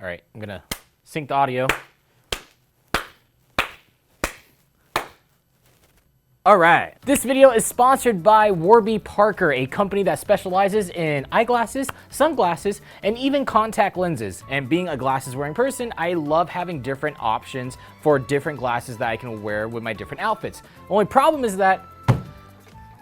All right, I'm gonna sync the audio. All right, this video is sponsored by Warby Parker, a company that specializes in eyeglasses, sunglasses, and even contact lenses. And being a glasses wearing person, I love having different options for different glasses that I can wear with my different outfits. The only problem is that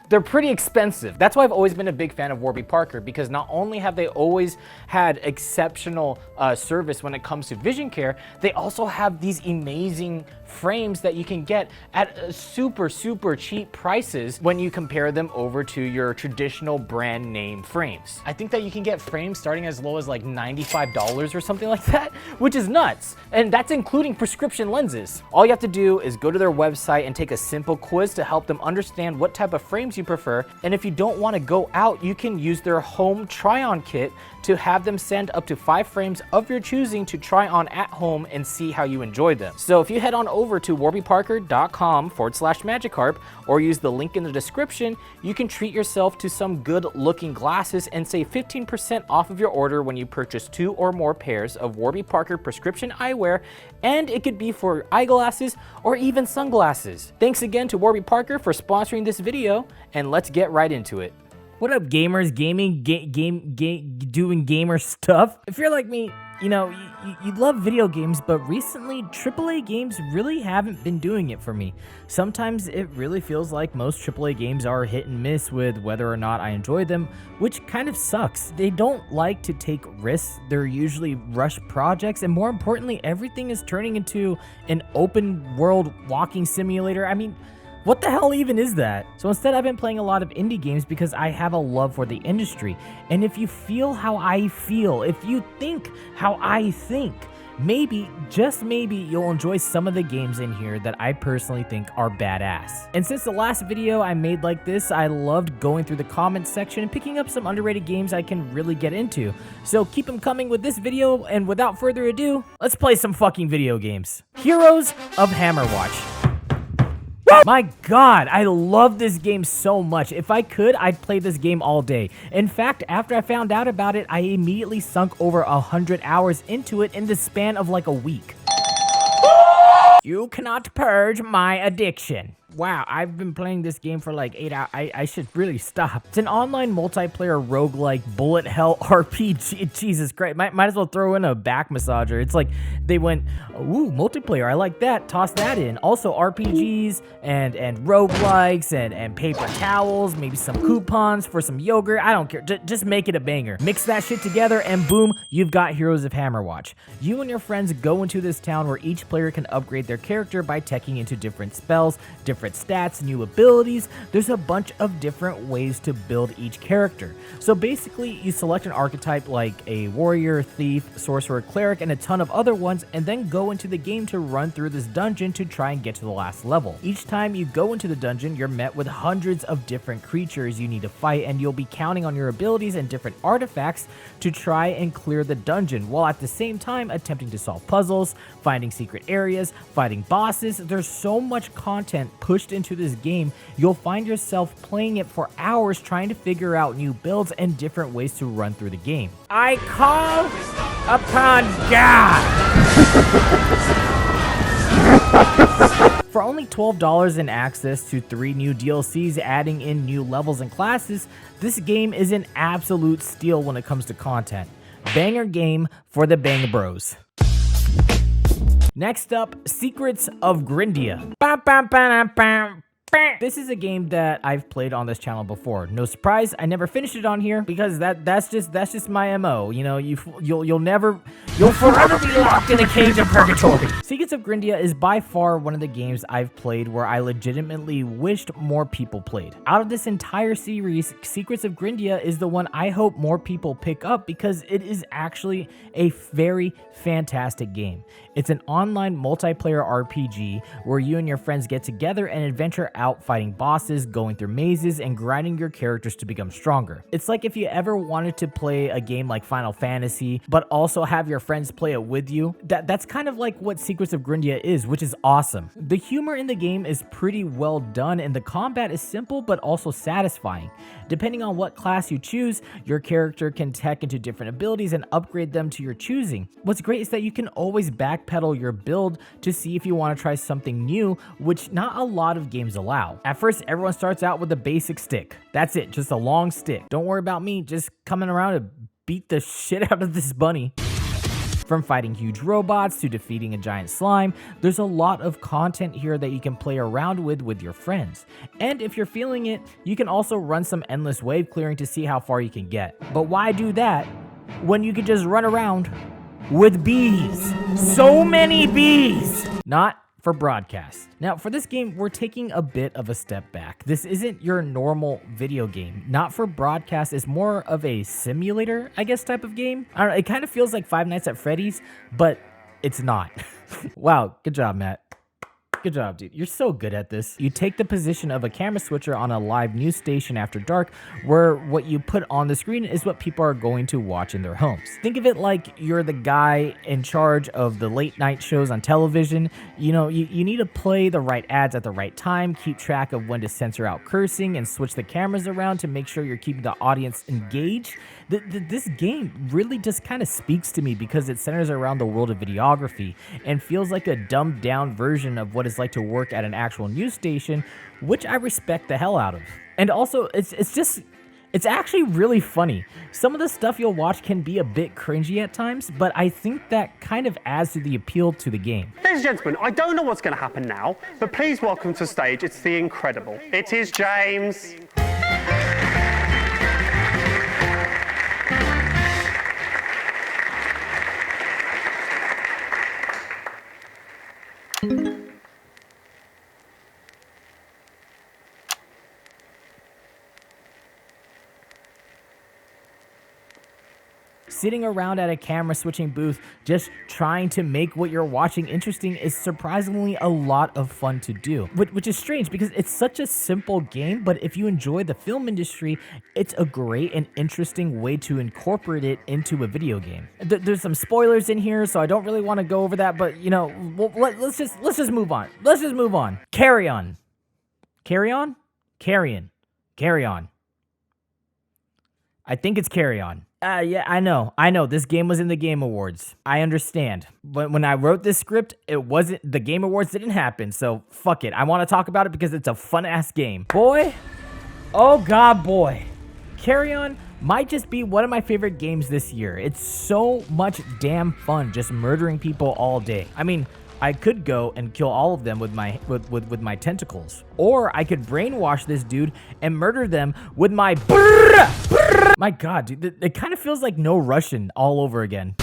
they're pretty expensive. That's why I've always been a big fan of Warby Parker, because not only have they always had exceptional service when it comes to vision care, they also have these amazing frames that you can get at super cheap prices when you compare them over to your traditional brand name frames. I think that you can get frames starting as low as like $95 or something like that, which is nuts. And that's including prescription lenses. All you have to do is go to their website and take a simple quiz to help them understand what type of frames you prefer. And if you don't want to go out, you can use their home try-on kit to have them send up to 5 frames of your choosing to try on at home and see how you enjoy them. So if you head on over to warbyparker.com/Magikarp or use the link in the description, you can treat yourself to some good looking glasses and save 15% off of your order when you purchase 2 or more pairs of Warby Parker prescription eyewear, and it could be for eyeglasses or even sunglasses. Thanks again to Warby Parker for sponsoring this video, and let's get right into it. What up, gamers? Doing gamer stuff. If you're like me, you know, you love video games, but recently AAA games really haven't been doing it for me. Sometimes it really feels like most AAA games are hit and miss with whether or not I enjoy them, which kind of sucks. They don't like to take risks. They're usually rushed projects, and more importantly, everything is turning into an open world walking simulator. I mean, what the hell even is that? So instead, I've been playing a lot of indie games because I have a love for the industry. And if you feel how I feel, if you think how I think, maybe, just maybe, you'll enjoy some of the games in here that I personally think are badass. And since the last video I made like this, I loved going through the comments section and picking up some underrated games I can really get into. So keep them coming with this video, and without further ado, let's play some fucking video games. Heroes of Hammerwatch. My God, I love this game so much. If I could, I'd play this game all day. In fact, after I found out about it, I immediately sunk over 100 hours into it in the span of like a week. You cannot purge my addiction. Wow, I've been playing this game for like 8 hours. I should really stop. It's an online multiplayer roguelike bullet hell RPG. Jesus Christ, might as well throw in a back massager. It's like they went, ooh, multiplayer, I like that, toss that in. Also RPGs and roguelikes and paper towels, maybe some coupons for some yogurt. I don't care, just make it a banger. Mix that shit together and boom, you've got Heroes of Hammerwatch. You and your friends go into this town where each player can upgrade their character by teching into different spells, different stats, new abilities. There's a bunch of different ways to build each character. So basically, you select an archetype like a warrior, thief, sorcerer, cleric, and a ton of other ones, and then go into the game to run through this dungeon to try and get to the last level. Each time you go into the dungeon, you're met with hundreds of different creatures you need to fight, and you'll be counting on your abilities and different artifacts to try and clear the dungeon, while at the same time attempting to solve puzzles, finding secret areas, fighting bosses. There's so much content pushed into this game, you'll find yourself playing it for hours trying to figure out new builds and different ways to run through the game. I call upon God! For only $12 in access to 3 new DLCs adding in new levels and classes, this game is an absolute steal when it comes to content. Banger game for the Bang Bros. Next up, Secrets of Grindia. This is a game that I've played on this channel before. No surprise, I never finished it on here because that's just my MO. You know, you'll forever be locked in a cage of purgatory. Secrets of Grindia is by far one of the games I've played where I legitimately wished more people played. Out of this entire series, Secrets of Grindia is the one I hope more people pick up because it is actually a very fantastic game. It's an online multiplayer RPG where you and your friends get together and adventure out fighting bosses, going through mazes, and grinding your characters to become stronger. It's like if you ever wanted to play a game like Final Fantasy, but also have your friends play it with you. That's kind of like what Secrets of Grindia is, which is awesome. The humor in the game is pretty well done, and the combat is simple but also satisfying. Depending on what class you choose, your character can tech into different abilities and upgrade them to your choosing. What's great is that you can always backpedal your build to see if you want to try something new, which not a lot of games allow. At first, everyone starts out with a basic stick. That's it, just a long stick. Don't worry about me just coming around to beat the shit out of this bunny. From fighting huge robots to defeating a giant slime, there's a lot of content here that you can play around with your friends. And if you're feeling it, you can also run some endless wave clearing to see how far you can get. But why do that when you can just run around with bees? So many bees! Not for broadcast. Now, for this game, we're taking a bit of a step back. This isn't your normal video game. Not for broadcast, it's more of a simulator, I guess, type of game. I don't know, it kind of feels like Five Nights at Freddy's, but it's not. Wow, good job, Matt. Good job, dude. You're so good at this. You take the position of a camera switcher on a live news station after dark, where what you put on the screen is what people are going to watch in their homes. Think of it like you're the guy in charge of the late night shows on television. You know, you need to play the right ads at the right time, keep track of when to censor out cursing, and switch the cameras around to make sure you're keeping the audience engaged. This game really just kind of speaks to me because it centers around the world of videography and feels like a dumbed down version of what it's like to work at an actual news station, which I respect the hell out of. And also, it's actually really funny. Some of the stuff you'll watch can be a bit cringy at times, but I think that kind of adds to the appeal to the game. Ladies and gentlemen, I don't know what's going to happen now, but please welcome to stage, it's the incredible. It is James. Sitting around at a camera switching booth, just trying to make what you're watching interesting is surprisingly a lot of fun to do, which is strange because it's such a simple game, but if you enjoy the film industry, it's a great and interesting way to incorporate it into a video game. There's some spoilers in here, so I don't really want to go over that, but you know, let's just move on. Let's just move on. Carry on. Carry on? Carrion. Carry on. I think it's Carry On. Yeah, I know. This game was in the Game Awards. I understand. But when I wrote this script, the Game Awards didn't happen, so fuck it. I want to talk about it because it's a fun-ass game. Boy, oh god, boy. Carry On might just be one of my favorite games this year. It's so much damn fun just murdering people all day. I mean, I could go and kill all of them with my tentacles. Or I could brainwash this dude and murder them with my brrr. My god, dude, it kind of feels like No Russian all over again.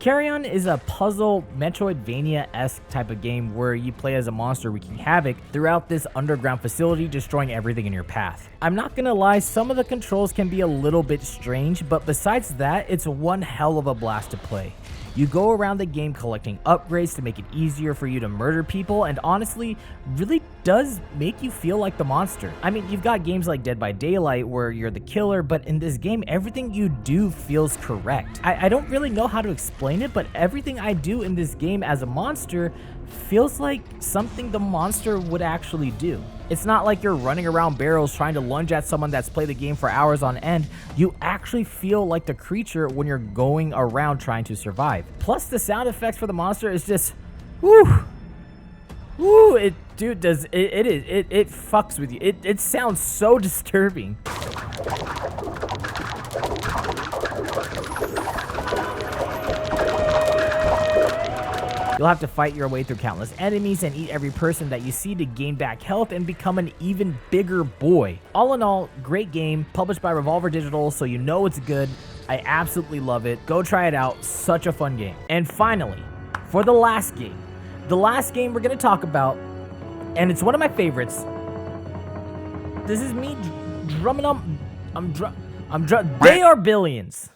Carry On is a puzzle Metroidvania-esque type of game where you play as a monster wreaking havoc throughout this underground facility, destroying everything in your path. I'm not gonna lie, some of the controls can be a little bit strange, but besides that, it's one hell of a blast to play. You go around the game collecting upgrades to make it easier for you to murder people, and honestly, really does make you feel like the monster. I mean, you've got games like Dead by Daylight where you're the killer, but in this game, everything you do feels correct. I don't really know how to explain it, but everything I do in this game as a monster feels like something the monster would actually do. It's not like you're running around barrels trying to lunge at someone that's played the game for hours on end. You actually feel like the creature when you're going around trying to survive. Plus, the sound effects for the monster is just, whoo, it fucks with you. It sounds so disturbing. You'll have to fight your way through countless enemies and eat every person that you see to gain back health and become an even bigger boy. All in all, great game, published by Revolver Digital, so you know it's good. I absolutely love it. Go try it out. Such a fun game. And finally, for the last game we're going to talk about, and it's one of my favorites. This is me drumming on. They Are Billions.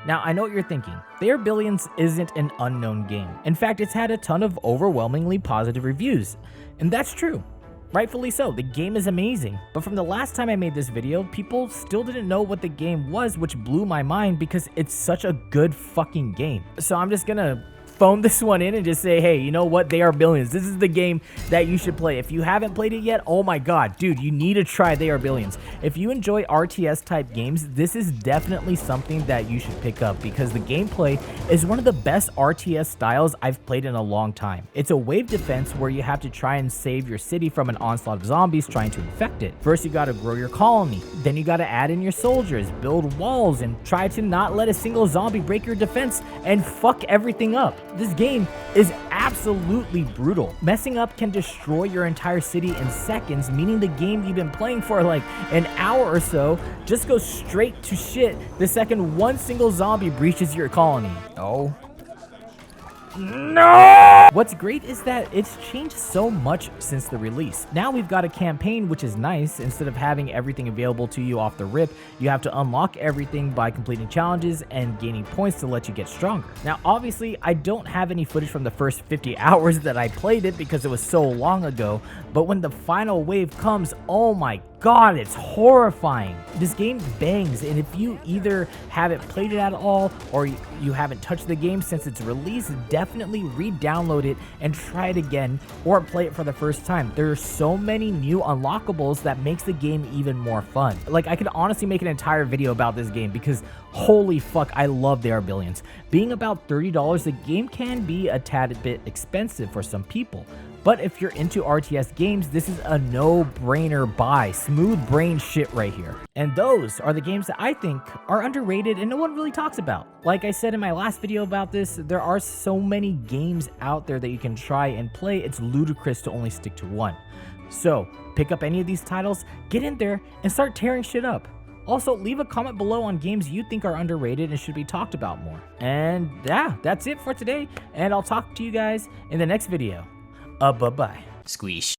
Now, I know what you're thinking. They Are Billions isn't an unknown game. In fact, it's had a ton of overwhelmingly positive reviews. And that's true. Rightfully so, the game is amazing. But from the last time I made this video, people still didn't know what the game was, which blew my mind because it's such a good fucking game. So I'm just gonna phone this one in and just say, hey, you know what? They Are Billions. This is the game that you should play. If you haven't played it yet, oh my god, dude, you need to try They Are Billions. If you enjoy RTS type games, this is definitely something that you should pick up because the gameplay is one of the best RTS styles I've played in a long time. It's a wave defense where you have to try and save your city from an onslaught of zombies trying to infect it. First, you gotta grow your colony. Then you gotta add in your soldiers, build walls, and try to not let a single zombie break your defense and fuck everything up. This game is absolutely brutal. Messing up can destroy your entire city in seconds, meaning the game you've been playing for like an hour or so just goes straight to shit the second one single zombie breaches your colony. Oh. No! What's great is that it's changed so much since the release. Now we've got a campaign, which is nice. Instead of having everything available to you off the rip, you have to unlock everything by completing challenges and gaining points to let you get stronger. Now, obviously, I don't have any footage from the first 50 hours that I played it because it was so long ago, but when the final wave comes, oh my god, it's horrifying. This game bangs, and if you either haven't played it at all or you haven't touched the game since its release, definitely re-download it and try it again or play it for the first time. There are so many new unlockables that makes the game even more fun. Like, I could honestly make an entire video about this game because holy fuck, I love They Are Billions. Being about $30, the game can be a tad bit expensive for some people. But if you're into RTS games, this is a no-brainer buy. Smooth brain shit right here. And those are the games that I think are underrated and no one really talks about. Like I said in my last video about this, there are so many games out there that you can try and play, it's ludicrous to only stick to one. So, pick up any of these titles, get in there, and start tearing shit up. Also, leave a comment below on games you think are underrated and should be talked about more. And yeah, that's it for today, and I'll talk to you guys in the next video. Bye-bye. Squeeze.